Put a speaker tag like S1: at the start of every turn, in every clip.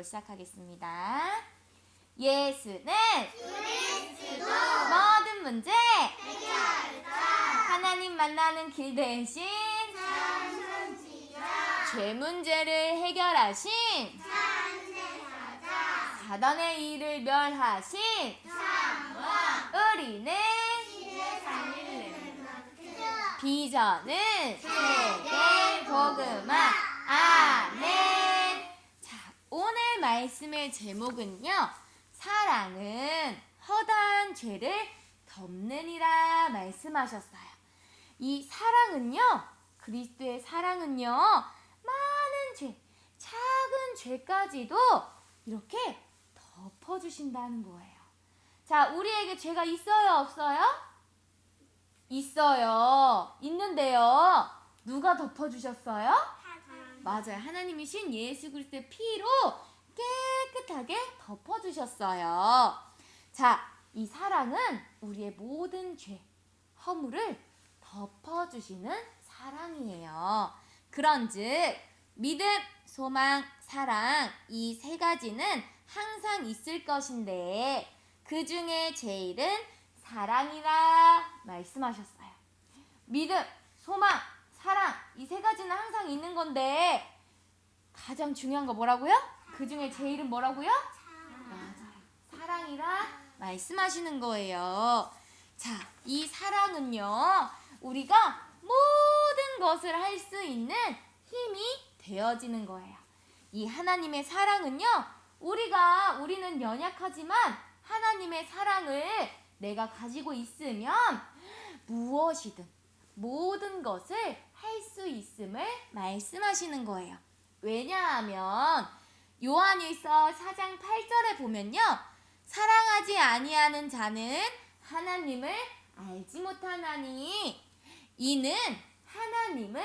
S1: 시작하겠습니다. 예수는
S2: 그리스도
S1: 모든 문제
S2: 해결자
S1: 하나님 만나는 길 대신
S2: 찬송지자
S1: 죄 문제를 해결하신
S2: 찬송사자
S1: 사단의 일을 멸하신
S2: 창왕
S1: 우리는
S2: 시대 살리는
S1: 비전은 세계 복음화. 아멘. 자, 오늘 말씀의 제목은요, 사랑은 허다한 죄를 덮느니라 말씀하셨어요. 이 사랑은요, 그리스도의 사랑은요, 많은 죄, 작은 죄까지도 이렇게 덮어주신다는 거예요. 자, 우리에게 죄가 있어요, 없어요? 있어요. 있는데요. 누가 덮어주셨어요? 맞아요. 하나님이신 예수 그리스도의 피로 깨끗하게 덮어주셨어요. 자, 이 사랑은 우리의 모든 죄, 허물을 덮어주시는 사랑이에요. 그런즉 믿음, 소망, 사랑 이 세 가지는 항상 있을 것인데 그 중에 제일은 사랑이라 말씀하셨어요. 믿음, 소망, 사랑 이 세 가지는 항상 있는 건데 가장 중요한 거 뭐라고요? 그 중에 제일은 뭐라고요? 맞아요. 사랑이라 말씀하시는 거예요. 자, 이 사랑은요, 우리가 모든 것을 할 수 있는 힘이 되어지는 거예요. 이 하나님의 사랑은요, 우리는 연약하지만 하나님의 사랑을 내가 가지고 있으면 무엇이든 모든 것을 할 수 있음을 말씀하시는 거예요. 왜냐하면 요한일서 4장 8절에 보면요, 사랑하지 아니하는 자는 하나님을 알지 못하나니 이는 하나님은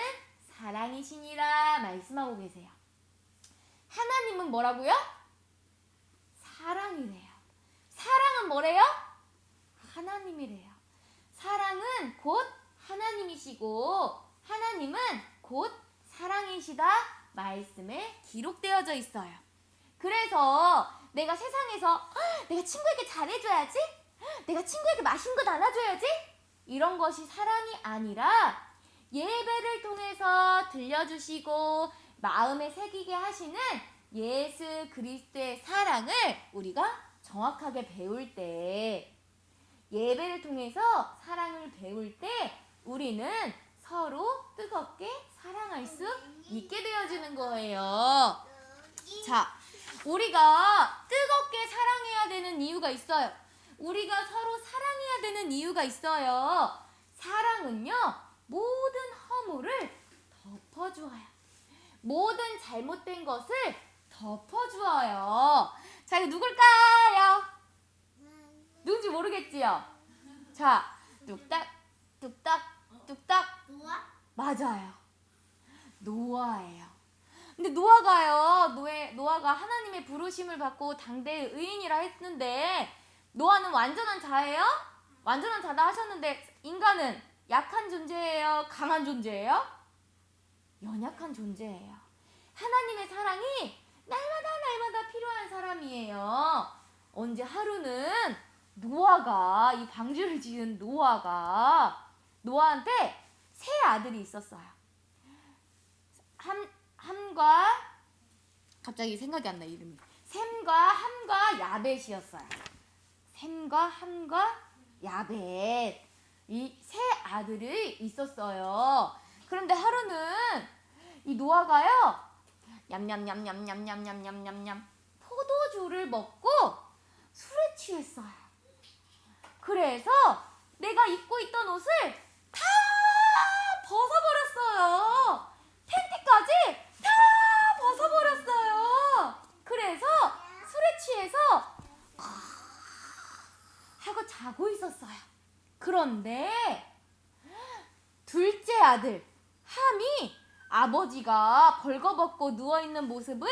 S1: 사랑이시니라 말씀하고 계세요. 하나님은 뭐라고요? 사랑이래요. 사랑은 뭐래요? 하나님이래요. 사랑은 곧 하나님이시고 하나님은 곧 사랑이시다 말씀에 기록되어져 있어요. 그래서 내가 세상에서 내가 친구에게 잘해줘야지, 내가 친구에게 맛있는 거 나눠줘야지, 이런 것이 사랑이 아니라 예배를 통해서 들려주시고 마음에 새기게 하시는 예수 그리스도의 사랑을 우리가 정확하게 배울 때, 예배를 통해서 사랑을 배울 때 우리는 서로 뜨겁게 사랑할 수 있게 되어지는 거예요. 자, 우리가 뜨겁게 사랑해야 되는 이유가 있어요. 우리가 서로 사랑해야 되는 이유가 있어요. 사랑은요, 모든 허물을 덮어주어요. 모든 잘못된 것을 덮어주어요. 자, 이거 누굴까요? 누군지 모르겠지요? 자, 뚝딱, 뚝딱, 뚝딱.
S2: 노아?
S1: 맞아요. 노아예요. 근데 노아가 하나님의 부르심을 받고 당대의 의인이라 했는데 노아는 완전한 자예요? 완전한 자다 하셨는데 인간은 약한 존재예요? 강한 존재예요? 연약한 존재예요. 하나님의 사랑이 날마다 필요한 사람이에요. 언제 하루는 노아가, 이 방주를 지은 노아한테 세 아들이 있었어요. 함과, 갑자기 생각이 안 나, 이름이. 셈과 함과 야벳이었어요. 셈과 함과 야벳, 이 세 아들이 있었어요. 그런데 하루는 이 노아가요, 냠냠냠냠냠냠냠냠냠 포도주를 먹고 술에 취했어요. 그래서 내가 입고 있던 옷을 다 벗어버렸어요. 팬티까지 다 벗어버렸어요. 그래서 술에 취해서 하고 자고 있었어요. 그런데 둘째 아들 함이 아버지가 벌거벗고 누워있는 모습을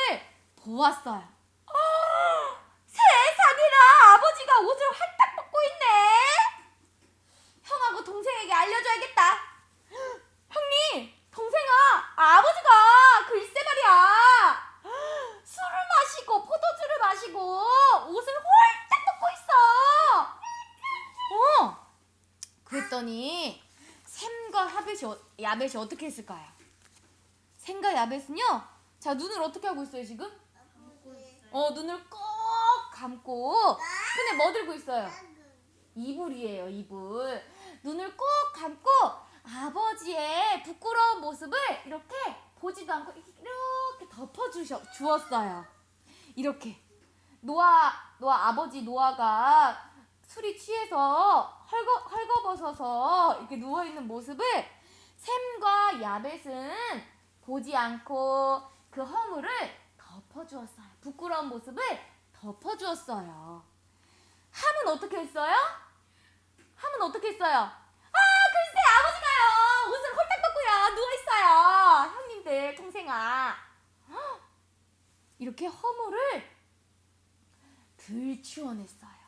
S1: 보았어요. 세상에나, 아버지가 옷을 활딱 벗고 있네. 형하고 동생에게 알려줘야겠다. 형님, 동생아, 아버지가 글쎄 말이야, 술을 마시고 포도 그랬더니 샘과 야벳이 어떻게 했을까요? 샘과 야벳은요. 자, 눈을 어떻게 하고 있어요 지금? 눈을 꼭 감고 손에 뭐 들고 있어요? 이불이에요, 이불. 눈을 꼭 감고 아버지의 부끄러운 모습을 이렇게 보지도 않고 이렇게 덮어주었어요. 이렇게 아버지 노아가 술이 취해서 헐거벗어서 이렇게 누워있는 모습을 샘과 야벳은 보지 않고 그 허물을 덮어주었어요. 부끄러운 모습을 덮어주었어요. 함은 어떻게 했어요? 글쎄 아버지가요 옷을 홀딱 벗고요 누워있어요. 형님들 동생아 이렇게 허물을 들추어냈어요.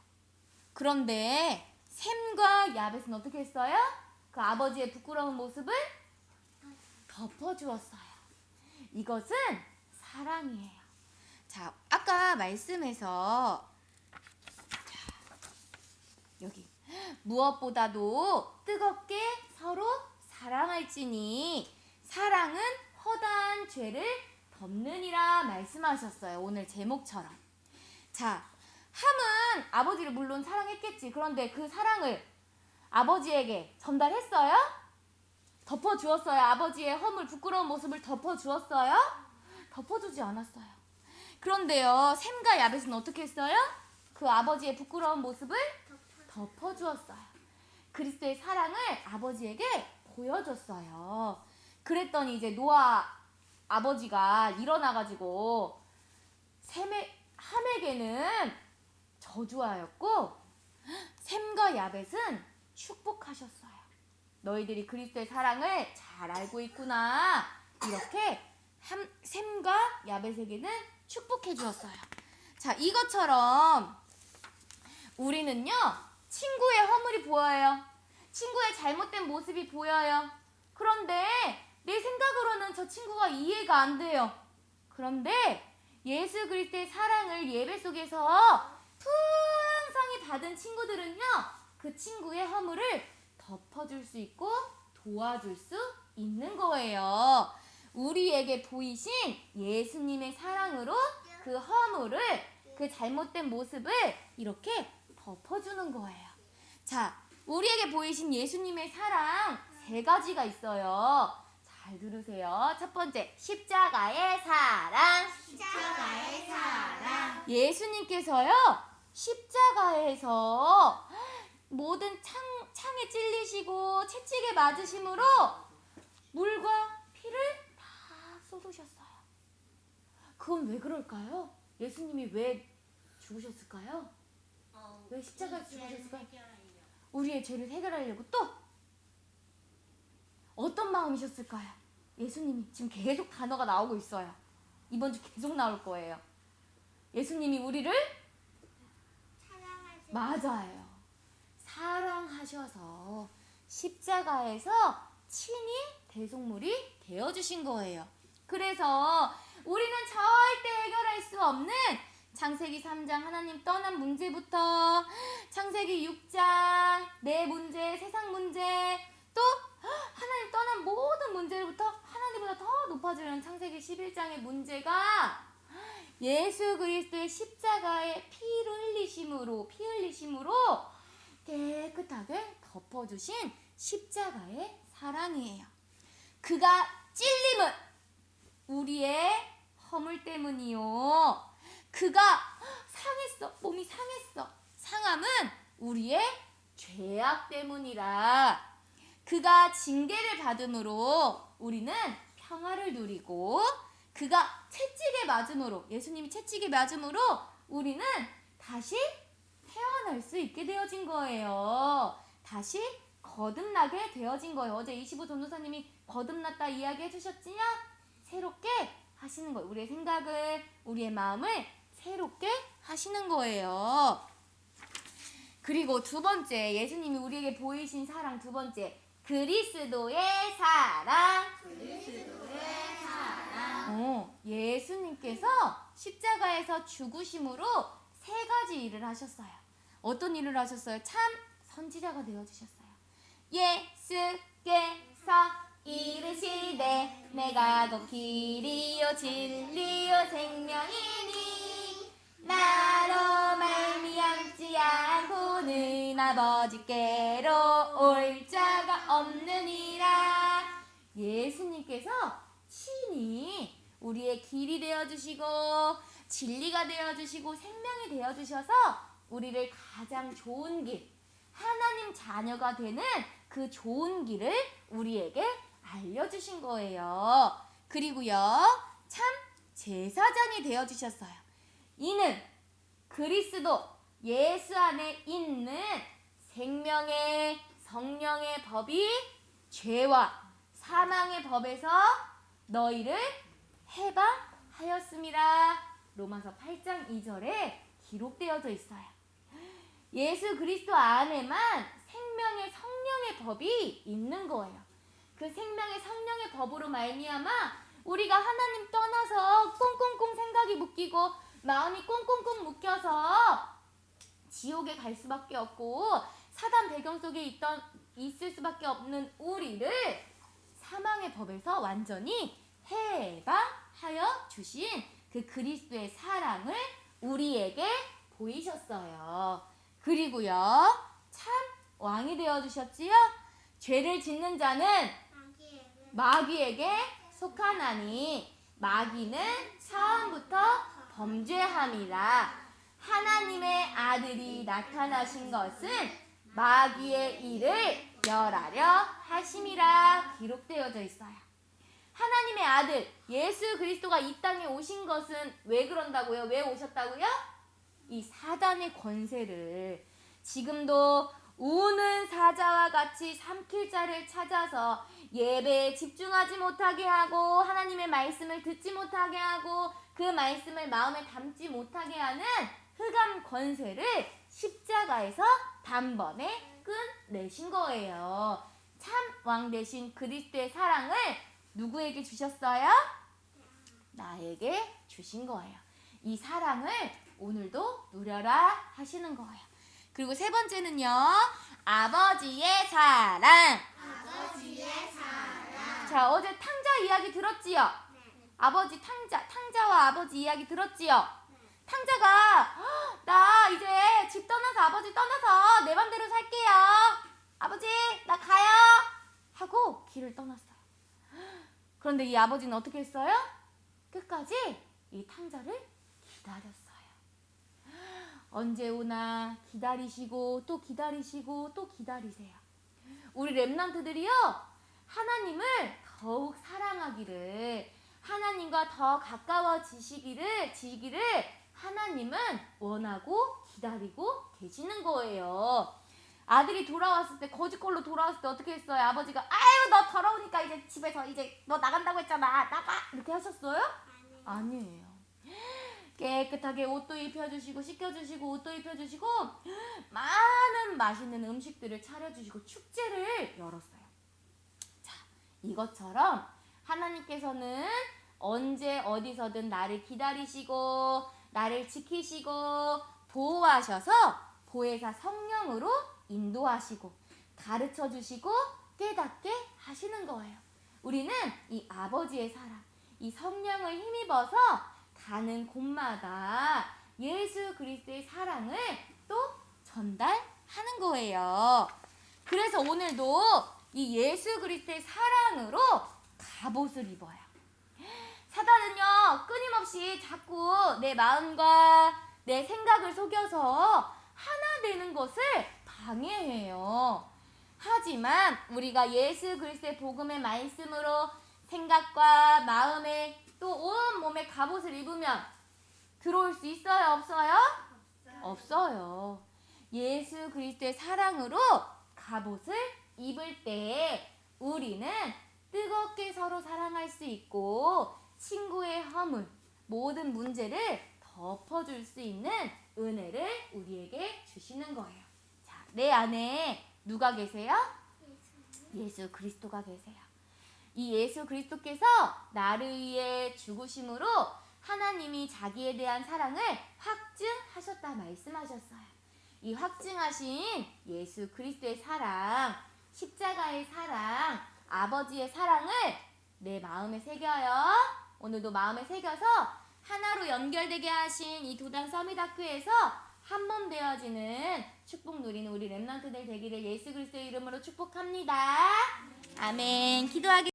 S1: 그런데 샘과 야벳은 어떻게 했어요? 그 아버지의 부끄러운 모습을 덮어주었어요. 이것은 사랑이에요. 자, 아까 말씀에서 여기 무엇보다도 뜨겁게 서로 사랑할지니 사랑은 허다한 죄를 덮느니라 말씀하셨어요. 오늘 제목처럼. 자, 함은 아버지를 물론 사랑했겠지. 그런데 그 사랑을 아버지에게 전달했어요? 덮어주었어요? 아버지의 허물 부끄러운 모습을 덮어주었어요? 덮어주지 않았어요. 그런데요, 샘과 야벳은 어떻게 했어요? 그 아버지의 부끄러운 모습을 덮어주었어요. 그리스도의 사랑을 아버지에게 보여줬어요. 그랬더니 이제 노아 아버지가 일어나가지고 함에게는 저주하였고 샘과 야벳은 축복하셨어요. 너희들이 그리스도의 사랑을 잘 알고 있구나. 이렇게 샘과 야벳에게는 축복해 주었어요. 자, 이것처럼 우리는요, 친구의 허물이 보여요. 친구의 잘못된 모습이 보여요. 그런데 내 생각으로는 저 친구가 이해가 안 돼요. 그런데 예수 그리스도의 사랑을 예배 속에서 풍성히 받은 친구들은요, 그 친구의 허물을 덮어줄 수 있고 도와줄 수 있는 거예요. 우리에게 보이신 예수님의 사랑으로 그 허물을, 그 잘못된 모습을 이렇게 덮어주는 거예요. 자, 우리에게 보이신 예수님의 사랑 3가지가 있어요. 잘 들으세요. 첫 번째, 십자가의 사랑.
S2: 십자가의 사랑.
S1: 예수님께서요, 십자가에서 모든 창에 찔리시고 채찍에 맞으심으로 물과 피를 다 쏟으셨어요. 그건 왜 그럴까요? 예수님이 왜 죽으셨을까요? 왜 십자가에 죽으셨을까요? 우리의 죄를 해결하려고. 또 어떤 마음이셨을까요? 예수님이 지금 계속 단어가 나오고 있어요. 이번 주 계속 나올 거예요. 예수님이 우리를 맞아요. 사랑하셔서 십자가에서 친히 대속물이 되어주신 거예요. 그래서 우리는 절대 해결할 수 없는 창세기 3장 하나님 떠난 문제부터 창세기 6장 내 문제, 세상 문제, 또 하나님 떠난 모든 문제로부터 하나님보다 더 높아지는 창세기 11장의 문제가 예수 그리스도의 십자가의 피 흘리심으로 깨끗하게 덮어주신 십자가의 사랑이에요. 그가 찔림은 우리의 허물 때문이요. 그가 상했어. 몸이 상했어. 상함은 우리의 죄악 때문이라. 그가 징계를 받음으로 우리는 평화를 누리고, 그가 채찍에 맞음으로, 예수님이 채찍에 맞음으로 우리는 다시 태어날 수 있게 되어진 거예요. 다시 거듭나게 되어진 거예요. 어제 25 전도사님이 거듭났다 이야기 해주셨지요? 새롭게 하시는 거예요. 우리의 생각을, 우리의 마음을 새롭게 하시는 거예요. 그리고 2번째, 예수님이 우리에게 보이신 사랑 2번째, 그리스도의 사랑.
S2: 그리스도의 사랑.
S1: 예수님께서 십자가에서 죽으심으로 3가지 일을 하셨어요. 어떤 일을 하셨어요? 참 선지자가 되어주셨어요. 예수께서 이르시되 내가 곧 길이요 진리요 생명이니 나로 말미암지 않고는 아버지께로 올 자가 없느니라. 예수님께서 친히 우리의 길이 되어주시고 진리가 되어주시고 생명이 되어주셔서 우리를 가장 좋은 길, 하나님 자녀가 되는 그 좋은 길을 우리에게 알려주신 거예요. 그리고요, 참 제사장이 되어주셨어요. 이는 그리스도 예수 안에 있는 생명의 성령의 법이 죄와 사망의 법에서 너희를 해방하였습니다. 로마서 8장 2절에 기록되어져 있어요. 예수 그리스도 안에만 생명의 성령의 법이 있는 거예요. 그 생명의 성령의 법으로 말미암아 우리가 하나님 떠나서 꽁꽁꽁 생각이 묶이고 마음이 꽁꽁꽁 묶여서 지옥에 갈 수밖에 없고 사단 배경 속에 있을 수밖에 없는 우리를 사망의 법에서 완전히 해방하여 주신 그 그리스도의 사랑을 우리에게 보이셨어요. 그리고요, 참 왕이 되어주셨지요. 죄를 짓는 자는 마귀에게 속하나니 마귀는 처음부터 범죄함이라. 하나님의 아들이 나타나신 것은 마귀의 일을 멸하려 하심이라 기록되어져 있어요. 하나님의 아들 예수 그리스도가 이 땅에 오신 것은 왜 그런다고요? 왜 오셨다고요? 이 사단의 권세를 지금도 우는 사자와 같이 삼킬 자를 찾아서 예배에 집중하지 못하게 하고 하나님의 말씀을 듣지 못하게 하고 그 말씀을 마음에 담지 못하게 하는 흑암 권세를 십자가에서 단번에 끝내신 거예요. 참 왕 되신 그리스도의 사랑을 누구에게 주셨어요? 나에게 주신 거예요. 이 사랑을 오늘도 누려라 하시는 거예요. 그리고 세 번째는요, 아버지의 사랑.
S2: 아버지의 사랑.
S1: 자, 어제 탕자 이야기 들었지요?
S2: 네.
S1: 아버지 탕자와 아버지 이야기 들었지요? 탕자가 나 이제 집 떠나서 아버지 떠나서 내 맘대로 살게요. 아버지 나 가요. 하고 길을 떠났어요. 그런데 이 아버지는 어떻게 했어요? 끝까지 이 탕자를 기다렸어요. 언제 오나 기다리시고 또 기다리시고 또 기다리세요. 우리 렘넌트들이요, 하나님을 더욱 사랑하기를, 하나님과 더 가까워지기를 하나님은 원하고 기다리고 계시는 거예요. 아들이 돌아왔을 때, 거짓골로 돌아왔을 때 어떻게 했어요? 아버지가 아유 너 더러우니까 이제 집에서 이제 너 나간다고 했잖아, 나가, 이렇게 하셨어요? 아니에요. 깨끗하게 옷도 입혀주시고 씻겨주시고 옷도 입혀주시고 많은 맛있는 음식들을 차려주시고 축제를 열었어요. 자, 이것처럼 하나님께서는 언제 어디서든 나를 기다리시고 나를 지키시고 보호하셔서 보혜사 성령으로 인도하시고 가르쳐주시고 깨닫게 하시는 거예요. 우리는 이 아버지의 사랑, 이 성령을 힘입어서 가는 곳마다 예수 그리스도의 사랑을 또 전달하는 거예요. 그래서 오늘도 이 예수 그리스도의 사랑으로 갑옷을 입어요. 사단은요, 끊임없이 자꾸 내 마음과 내 생각을 속여서 하나 되는 것을 방해해요. 하지만 우리가 예수 그리스도의 복음의 말씀으로 생각과 마음에 또 온 몸에 갑옷을 입으면 들어올 수 있어요? 없어요? 없어요. 예수 그리스도의 사랑으로 갑옷을 입을 때 우리는 뜨겁게 서로 사랑할 수 있고 친구의 허물, 모든 문제를 덮어줄 수 있는 은혜를 우리에게 주시는 거예요. 자, 내 안에 누가 계세요? 예수 그리스도가 계세요. 이 예수 그리스도께서 나를 위해 죽으심으로 하나님이 자기에 대한 사랑을 확증하셨다 말씀하셨어요. 이 확증하신 예수 그리스도의 사랑, 십자가의 사랑, 아버지의 사랑을 내 마음에 새겨요. 오늘도 마음에 새겨서 하나로 연결되게 하신 이 도단 서밋학교에서 한 몸 되어지는 축복 누리는 우리 렘넌트들 되기를 예수 그리스도의 이름으로 축복합니다. 아멘. 기도하겠습니다.